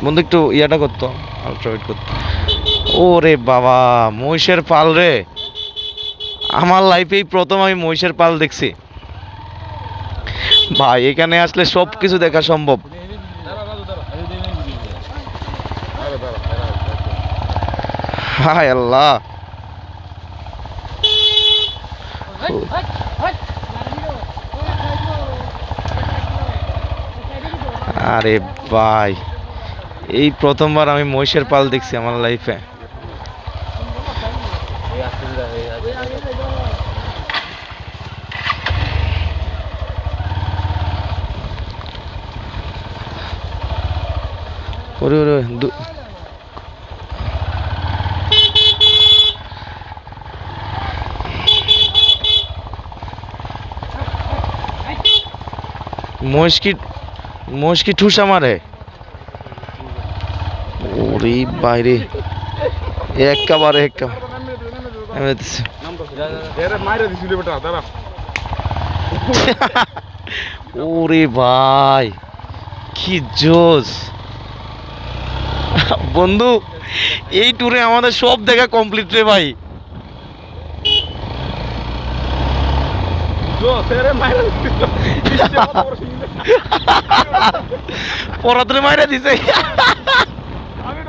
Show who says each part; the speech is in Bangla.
Speaker 1: বন্ধু একটু ইয়াটা করতো, আলট্রাওয়েট করতো। ওরে বাবা, মহিষের পাল রে! আমার লাইফেই প্রথম আমি মহিষের পাল দেখছি ভাই। এখানে আসলে সব কিছু দেখা সম্ভব। হায় আল্লাহ! আরে ভাই, এই প্রথমবার আমি মহিষের পাল দেখছি আমার লাইফে। ওরে ওরে মহিষ কি, মহিষ কি ঠুসা মারে? ওরে বাইরে, একেবারে ওরে ভাই, কি জোস! বন্ধু, এই ট্যুরে আমাদের সব দেখা কমপ্লিট রে ভাই। পরাত্রে মাইরা দিছে। আমি